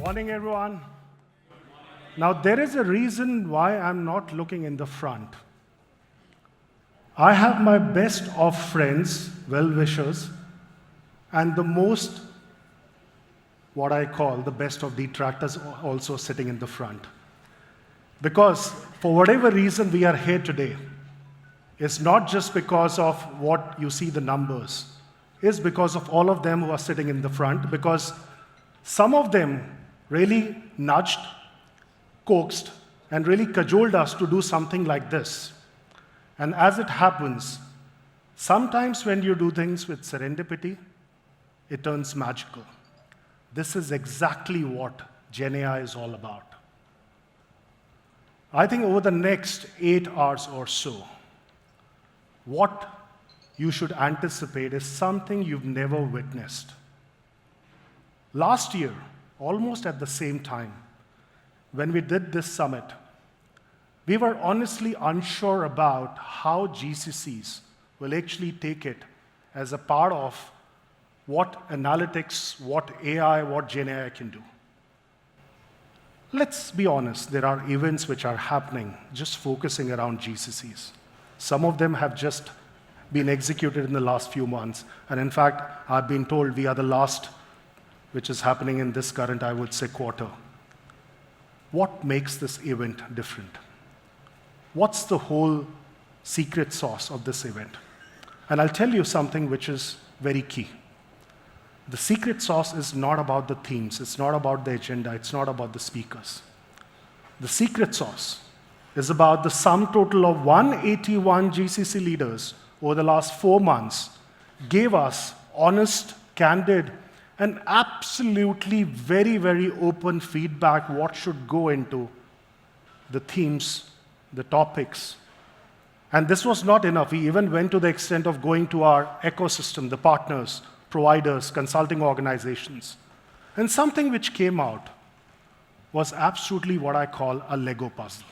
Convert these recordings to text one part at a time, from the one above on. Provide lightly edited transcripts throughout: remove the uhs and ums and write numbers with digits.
Morning, everyone. Now, there is a reason why I'm not looking in the front. I have my best of friends, well-wishers, and the most, what I call, the best of detractors also sitting in the front. Because for whatever reason we are here today, it's not just because of what you see the numbers. It's because of all of them who are sitting in the front, because some of them really nudged, coaxed, and really cajoled us to do something like this. And as it happens, sometimes when you do things with serendipity, it turns magical. This is exactly what Gen AI is all about. I think over the next 8 hours or so, what you should anticipate is something you've never witnessed. Last year, almost at the same time, when we did this summit, we were honestly unsure about how GCCs will actually take it as a part of what analytics, what AI, what Gen AI can do. Let's be honest, there are events which are happening just focusing around GCCs. Some of them have just been executed in the last few months. And in fact, I've been told we are the last which is happening in this current, I would say, quarter. What makes this event different? What's the whole secret sauce of this event? And I'll tell you something which is very key. The secret sauce is not about the themes, it's not about the agenda, it's not about the speakers. The secret sauce is about the sum total of 181 GCC leaders over the last 4 months gave us honest, candid, and absolutely very, very open feedback what should go into the themes, the topics. And this was not enough. We even went to the extent of going to our ecosystem, the partners, providers, consulting organizations. And something which came out was absolutely what I call a Lego puzzle.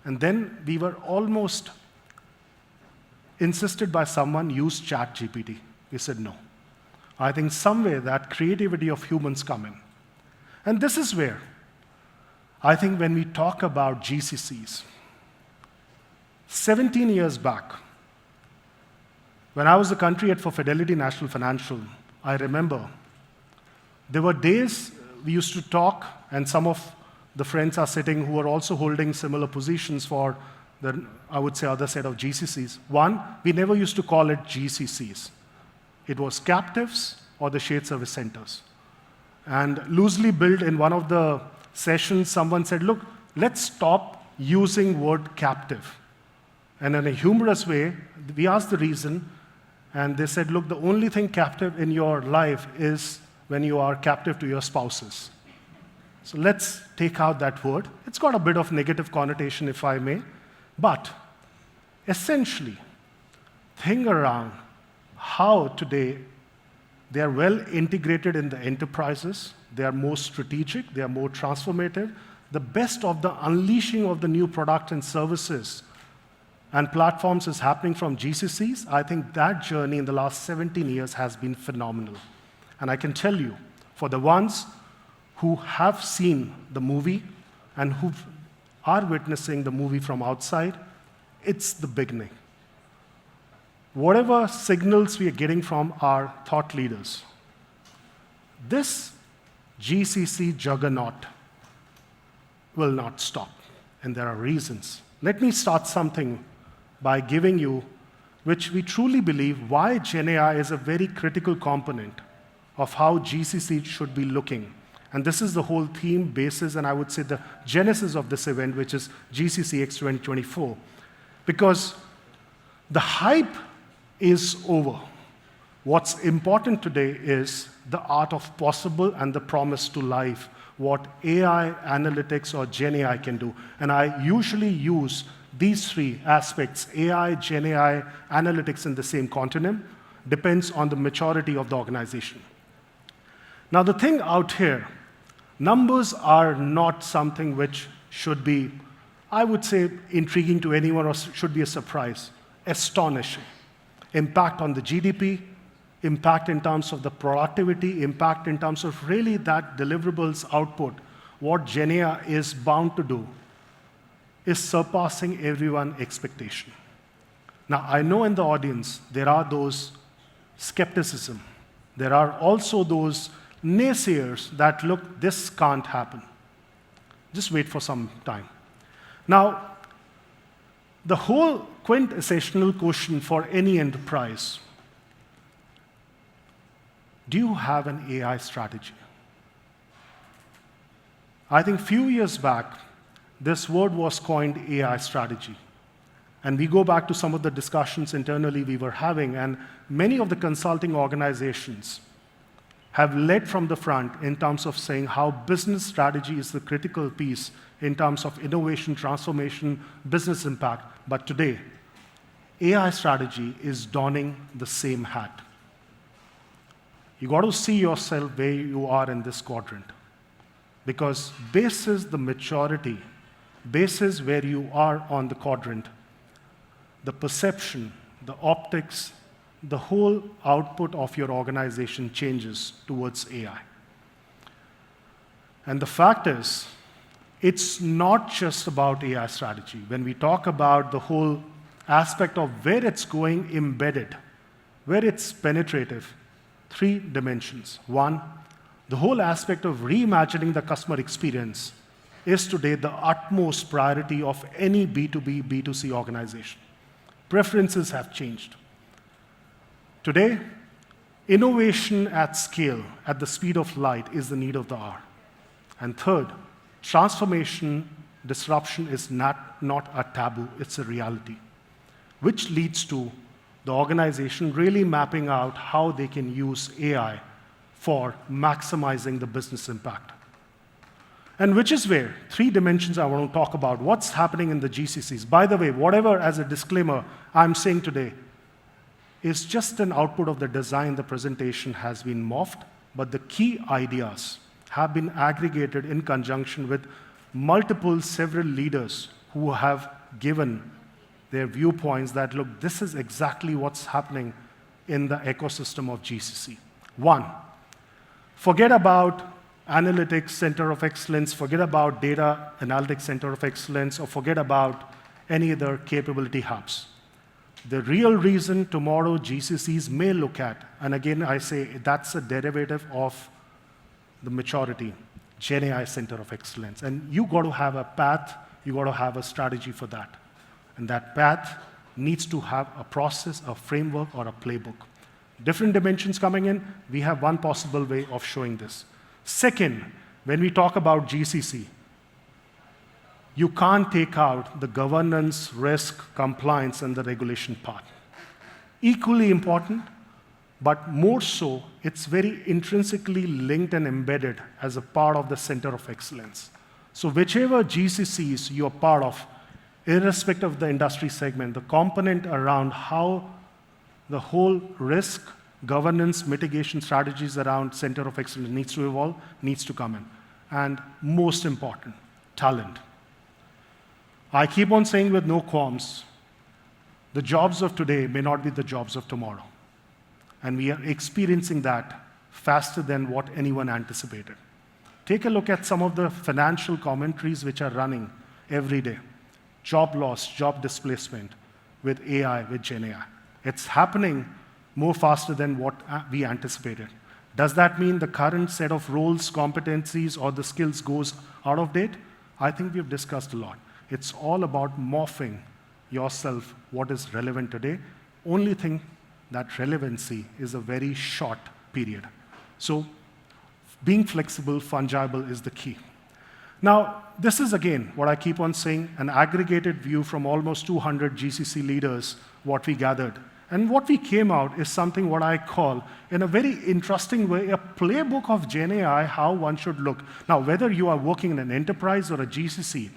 And then we were almost insisted by someone, use ChatGPT. We said no. I think somewhere that creativity of humans come in. And this is where I think when we talk about GCCs, 17 years back, when I was the country head for Fidelity National Financial, I remember there were days we used to talk, and some of the friends are sitting who are also holding similar positions for the, I would say, other set of GCCs. One, we never used to call it GCCs. It was captives or the shared service centers. And loosely built in one of the sessions, someone said, look, let's stop using word captive. And in a humorous way, we asked the reason, and they said, look, the only thing captive in your life is when you are captive to your spouses. So let's take out that word. It's got a bit of negative connotation, if I may. But essentially, think around how today they are well integrated in the enterprises, they are more strategic, they are more transformative. The best of the unleashing of the new products and services and platforms is happening from GCCs. I think that journey in the last 17 years has been phenomenal. And I can tell you, for the ones who have seen the movie and who are witnessing the movie from outside, it's the beginning. Whatever signals we are getting from our thought leaders, this GCC juggernaut will not stop, and there are reasons. Let me start something by giving you, which we truly believe, why Gen AI is a very critical component of how GCC should be looking. And this is the whole theme, basis, and I would say the genesis of this event, which is GCC X2024. Because the hype is over. What's important today is the art of possible and the promise to life, what AI, analytics, or Gen AI can do. And I usually use these 3 aspects, AI, Gen AI, analytics in the same continuum, depends on the maturity of the organization. Now the thing out here, numbers are not something which should be, I would say, intriguing to anyone or should be a surprise. Astonishing. Impact on the GDP, impact in terms of the productivity, impact in terms of really that deliverables output, what GenAI is bound to do is surpassing everyone's expectation. Now, I know in the audience there are those skepticism. There are also those naysayers that, look, this can't happen. Just wait for some time. Now, the whole quintessential question for any enterprise, do you have an AI strategy? I think a few years back, this word was coined AI strategy. And we go back to some of the discussions internally we were having, and many of the consulting organizations have led from the front in terms of saying how business strategy is the critical piece in terms of innovation, transformation, business impact. But today, AI strategy is donning the same hat. You got to see yourself where you are in this quadrant. Because basis the maturity, basis where you are on the quadrant, the perception, the optics, the whole output of your organization changes towards AI. And the fact is, it's not just about AI strategy. When we talk about the whole aspect of where it's going embedded, where it's penetrative, 3 dimensions. 1, the whole aspect of reimagining the customer experience is today the utmost priority of any B2B, B2C organization. Preferences have changed. Today, innovation at scale, at the speed of light, is the need of the hour. And third, transformation, disruption is not a taboo, it's a reality, which leads to the organization really mapping out how they can use AI for maximizing the business impact. And which is where 3 dimensions I want to talk about. What's happening in the GCCs? By the way, whatever, as a disclaimer, I'm saying today is just an output of the design. The presentation has been morphed, but the key ideas have been aggregated in conjunction with several leaders who have given their viewpoints that, look, this is exactly what's happening in the ecosystem of GCC. 1, forget about analytics center of excellence, forget about data analytics center of excellence, or forget about any other capability hubs. The real reason tomorrow GCCs may look at, and again I say that's a derivative of the maturity, GenAI center of excellence. And you got to have a path, you got to have a strategy for that. And that path needs to have a process, a framework, or a playbook. Different dimensions coming in, we have one possible way of showing this. Second, when we talk about GCC, you can't take out the governance, risk, compliance, and the regulation part. Equally important, but more so, it's very intrinsically linked and embedded as a part of the center of excellence. So whichever GCCs you're part of, irrespective of the industry segment, the component around how the whole risk, governance, mitigation strategies around center of excellence needs to evolve, needs to come in. And most important, talent. I keep on saying with no qualms, the jobs of today may not be the jobs of tomorrow. And we are experiencing that faster than what anyone anticipated. Take a look at some of the financial commentaries which are running every day. Job loss, job displacement with AI, with GenAI. It's happening more faster than what we anticipated. Does that mean the current set of roles, competencies, or the skills goes out of date? I think we've discussed a lot. It's all about morphing yourself what is relevant today. Only thing that relevancy is a very short period. So being flexible, fungible is the key. Now, this is again what I keep on saying, an aggregated view from almost 200 GCC leaders, what we gathered. And what we came out is something what I call, in a very interesting way, a playbook of GenAI, how one should look. Now, whether you are working in an enterprise or a GCC,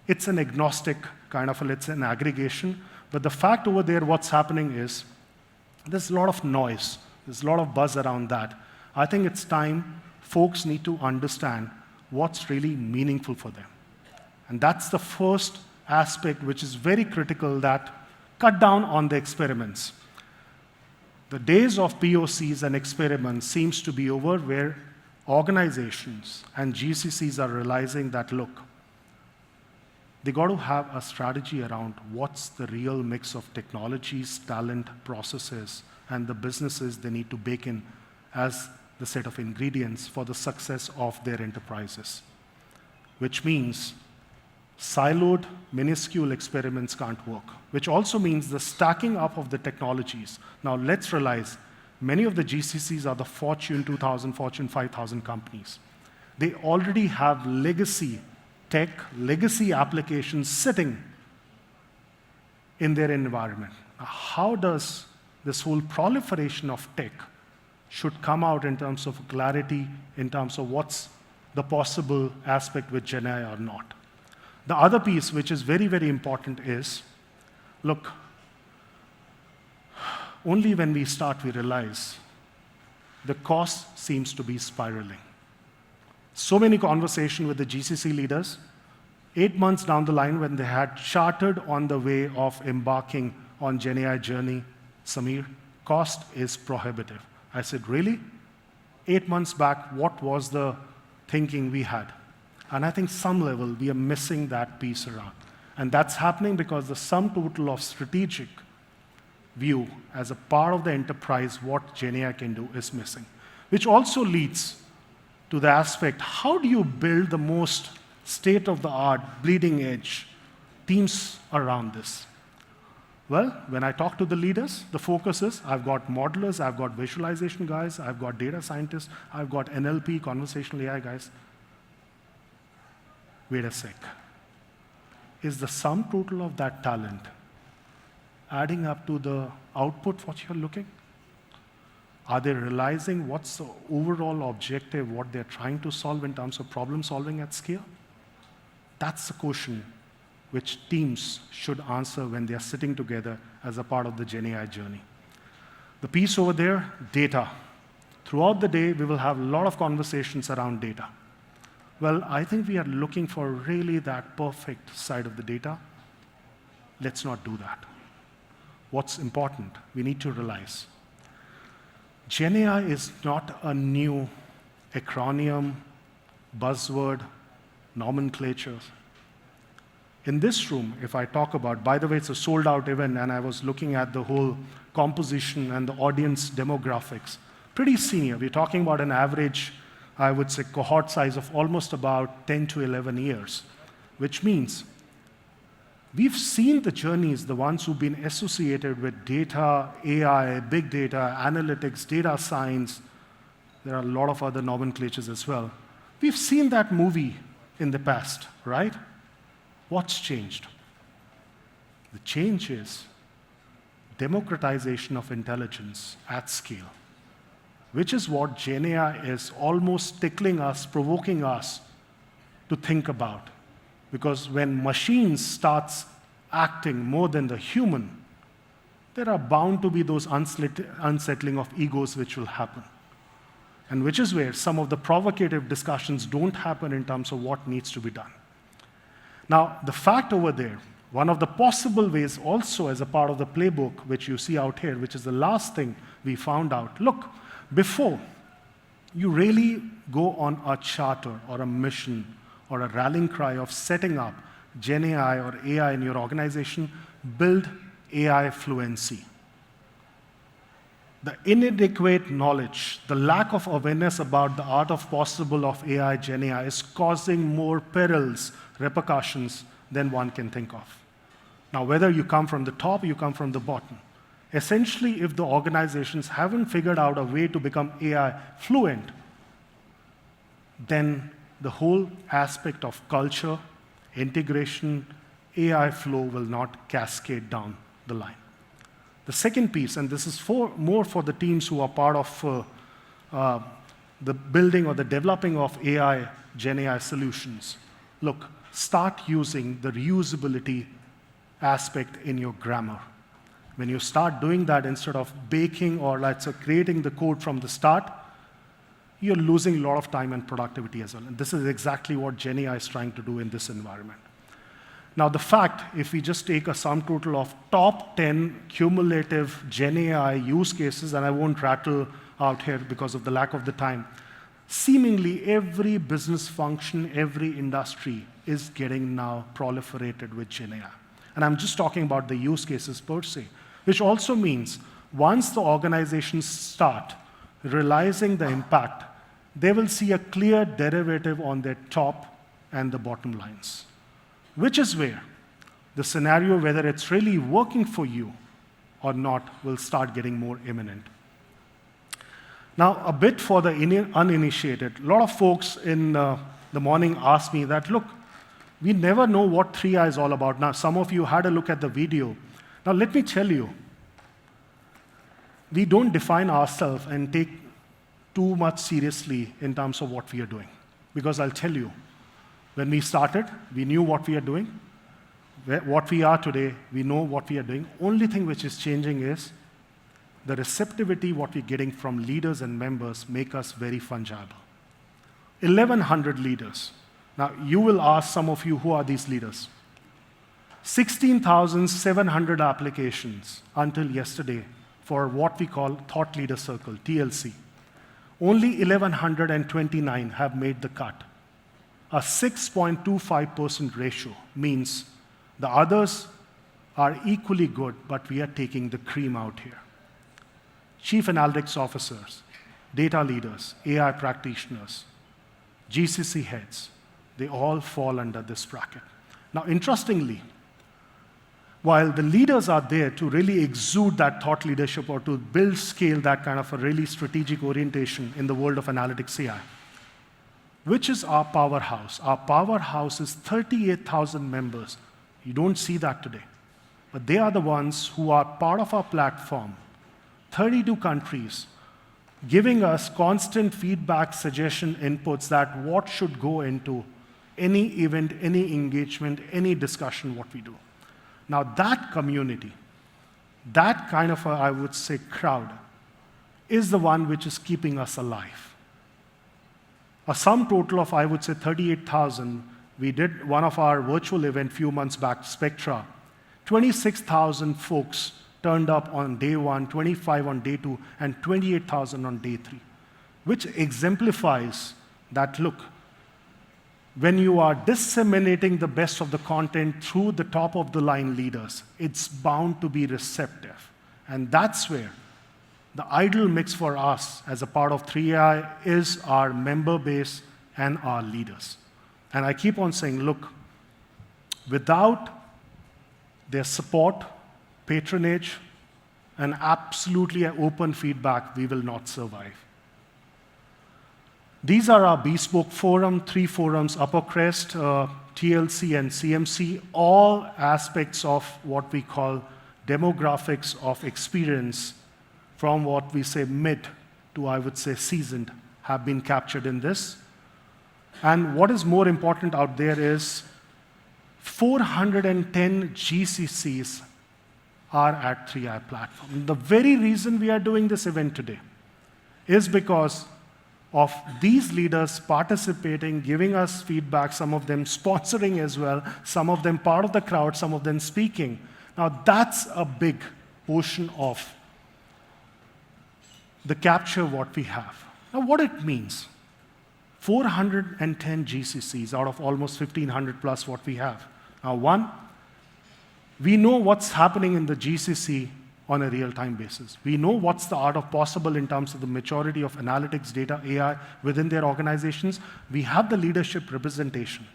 it's an agnostic kind of, it's an aggregation. But the fact over there, what's happening is, there's a lot of noise. There's a lot of buzz around that. I think it's time folks need to understand what's really meaningful for them. And that's the first aspect which is very critical, that cut down on the experiments. The days of POCs and experiments seems to be over, where organizations and GCCs are realizing that, look, they got to have a strategy around what's the real mix of technologies, talent, processes, and the businesses they need to bake in as the set of ingredients for the success of their enterprises. Which means siloed, minuscule experiments can't work, which also means the stacking up of the technologies. Now let's realize, many of the GCCs are the Fortune 2000, Fortune 5000 companies. They already have legacy tech, legacy applications sitting in their environment. Now, how does this whole proliferation of tech should come out in terms of clarity, in terms of what's the possible aspect with GenAI or not? The other piece, which is very, very important, is, look, only when we start, we realize the cost seems to be spiraling. So many conversations with the GCC leaders, 8 months down the line when they had chartered on the way of embarking on GenAI journey, Samir, cost is prohibitive. I said, really? 8 months back, what was the thinking we had? And I think some level, we are missing that piece around. And that's happening because the sum total of strategic view as a part of the enterprise, what GenAI can do, is missing. Which also leads to the aspect, how do you build the most state-of-the-art, bleeding-edge teams around this? Well, when I talk to the leaders, the focus is, I've got modelers, I've got visualization guys, I've got data scientists, I've got NLP, conversational AI guys. Wait a sec. Is the sum total of that talent adding up to the output what you're looking? Are they realizing what's the overall objective, what they're trying to solve in terms of problem solving at scale? That's the question which teams should answer when they're sitting together as a part of the GenAI journey. The piece over there, data. Throughout the day, we will have a lot of conversations around data. Well, I think we are looking for really that perfect side of the data. Let's not do that. What's important, we need to realize, GenAI is not a new acronym, buzzword, nomenclature. In this room, if I talk about, by the way, it's a sold-out event, and I was looking at the whole composition and the audience demographics. Pretty senior. We're talking about an average, I would say, cohort size of almost about 10 to 11 years, which means we've seen the journeys, the ones who've been associated with data, AI, big data, analytics, data science. There are a lot of other nomenclatures as well. We've seen that movie in the past, right? What's changed? The change is democratization of intelligence at scale, which is what GenAI is almost tickling us, provoking us to think about. Because when machines starts acting more than the human, there are bound to be those unsettling of egos which will happen. And which is where some of the provocative discussions don't happen in terms of what needs to be done. Now, the fact over there, one of the possible ways also as a part of the playbook, which you see out here, which is the last thing we found out. Look, before you really go on a charter or a mission or a rallying cry of setting up GenAI or AI in your organization, build AI fluency. The inadequate knowledge, the lack of awareness about the art of possible of AI, GenAI is causing more perils, repercussions than one can think of. Now, whether you come from the top or you come from the bottom, essentially, if the organizations haven't figured out a way to become AI fluent, then the whole aspect of culture, integration, AI flow will not cascade down the line. The second piece, and this is more for the teams who are part of the building or the developing of AI, GenAI solutions. Look, start using the reusability aspect in your grammar. When you start doing that instead of baking or creating the code from the start, you're losing a lot of time and productivity as well. And this is exactly what GenAI is trying to do in this environment. Now, the fact, if we just take a sum total of top 10 cumulative Gen AI use cases, and I won't rattle out here because of the lack of the time, seemingly every business function, every industry is getting now proliferated with Gen AI. And I'm just talking about the use cases per se, which also means once the organizations start realizing the impact, they will see a clear derivative on their top and the bottom lines, which is where the scenario, whether it's really working for you or not, will start getting more imminent. Now, a bit for the uninitiated, a lot of folks in the morning asked me that, look, we never know what 3I is all about. Now, some of you had a look at the video. Now, let me tell you, we don't define ourselves and take too much seriously in terms of what we are doing. Because I'll tell you, when we started, we knew what we are doing. What we are today, we know what we are doing. Only thing which is changing is the receptivity, what we're getting from leaders and members, make us very fungible. 1,100 leaders. Now, you will ask some of you, who are these leaders? 16,700 applications until yesterday for what we call Thought Leader Circle, TLC. Only 1,129 have made the cut. A 6.25% ratio means the others are equally good, but we are taking the cream out here. Chief analytics officers, data leaders, AI practitioners, GCC heads, they all fall under this bracket. Now, interestingly, while the leaders are there to really exude that thought leadership or to build scale that kind of a really strategic orientation in the world of analytics AI, which is our powerhouse? Our powerhouse is 38,000 members. You don't see that today. But they are the ones who are part of our platform, 32 countries, giving us constant feedback, suggestion, inputs that what should go into any event, any engagement, any discussion, what we do. Now that community, that kind of, I would say, crowd, is the one which is keeping us alive. A sum total of, I would say, 38,000. We did one of our virtual event few months back, Spectra. 26,000 folks turned up on day 1, 25 on day 2, and 28,000 on day 3, which exemplifies that, look, when you are disseminating the best of the content through the top-of-the-line leaders, it's bound to be receptive. And that's where the ideal mix for us as a part of 3AI is our member base and our leaders. And I keep on saying, look, without their support, patronage, and absolutely open feedback, we will not survive. These are our bespoke forum, 3 forums, Upper Crest, TLC, and CMC, all aspects of what we call demographics of experience from what we say mid to, I would say, seasoned, have been captured in this. And what is more important out there is 410 GCCs are at 3I platform. The very reason we are doing this event today is because of these leaders participating, giving us feedback, some of them sponsoring as well, some of them part of the crowd, some of them speaking. Now that's a big portion of the capture what we have. Now what it means, 410 GCCs out of almost 1,500 plus what we have. Now one, we know what's happening in the GCC on a real-time basis. We know what's the art of possible in terms of the maturity of analytics, data, AI within their organizations. We have the leadership representation.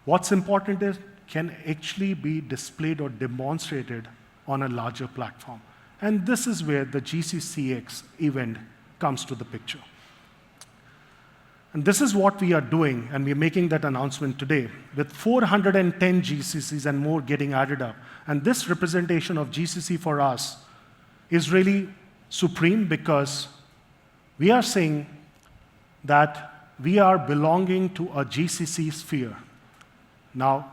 What's important is can actually be displayed or demonstrated on a larger platform. And this is where the GCCX event comes to the picture. And this is what we are doing, and we're making that announcement today, with 410 GCCs and more getting added up. And this representation of GCC for us is really supreme because we are saying that we are belonging to a GCC sphere. Now,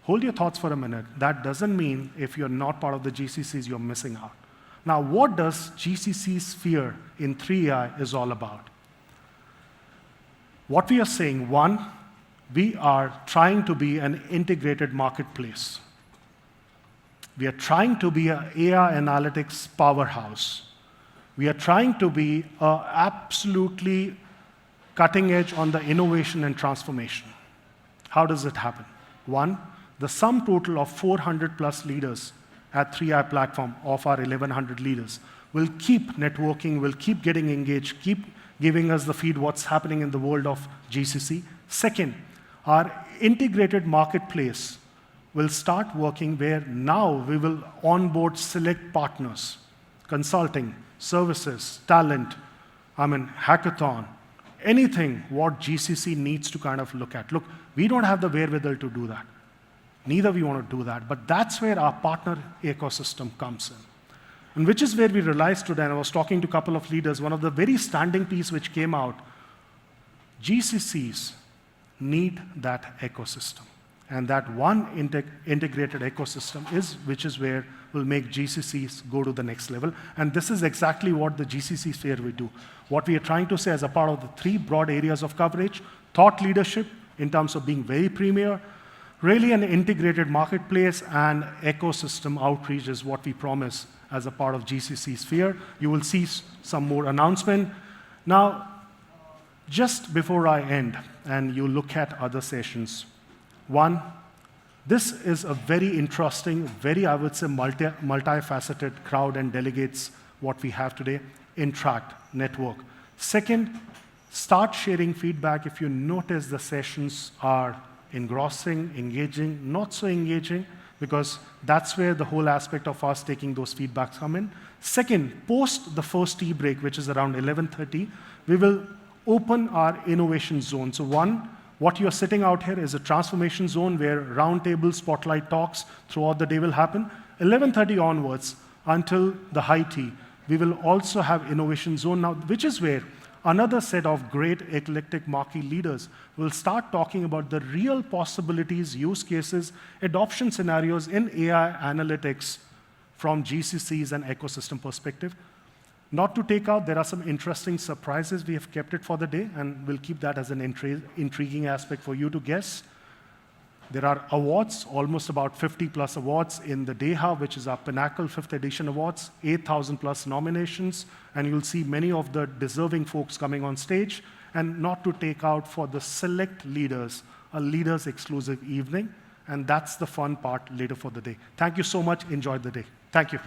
hold your thoughts for a minute. That doesn't mean if you're not part of the GCCs, you're missing out. Now, what does GCC sphere in 3AI is all about? What we are saying, one, we are trying to be an integrated marketplace. We are trying to be an AI analytics powerhouse. We are trying to be absolutely cutting edge on the innovation and transformation. How does it happen? One, the sum total of 400 plus leaders at 3i platform of our 1100 leaders will keep networking, will keep getting engaged, keep giving us the feed what's happening in the world of GCC. Second, our integrated marketplace will start working where now we will onboard select partners, consulting, services, talent, hackathon, anything what GCC needs to kind of look at. Look, we don't have the wherewithal to do that. Neither we want to do that, but that's where our partner ecosystem comes in. And which is where we realized today, and I was talking to a couple of leaders, one of the very standing piece which came out, GCCs need that ecosystem. And that one integrated ecosystem which is where will make GCCs go to the next level. And this is exactly what the GCC sphere will do. What we are trying to say as a part of the 3 broad areas of coverage, thought leadership in terms of being very premier, really an integrated marketplace, and ecosystem outreach is what we promise as a part of GCC sphere. You will see some more announcement. Now, just before I end, and you look at other sessions, one, this is a very interesting, very, I would say, multifaceted crowd and delegates what we have today. Interact, network. Second, start sharing feedback if you notice the sessions are engrossing, engaging, not so engaging, because that's where the whole aspect of us taking those feedbacks come in. Second, post the first tea break, which is around 11:30, we will open our innovation zone. So one, what you're sitting out here is a transformation zone where roundtable spotlight talks throughout the day will happen. 11:30 onwards until the high tea, we will also have innovation zone now, which is where another set of great eclectic marquee leaders will start talking about the real possibilities, use cases, adoption scenarios in AI analytics from GCCs and ecosystem perspective. Not to take out, there are some interesting surprises. We have kept it for the day, and we'll keep that as an intriguing aspect for you to guess. There are awards, almost about 50 plus awards in the Day Hub, which is our Pinnacle 5th edition awards, 8,000 plus nominations, and you'll see many of the deserving folks coming on stage. And not to take out, for the select leaders, a leaders exclusive evening, and that's the fun part later for the day. Thank you so much. Enjoy the day. Thank you.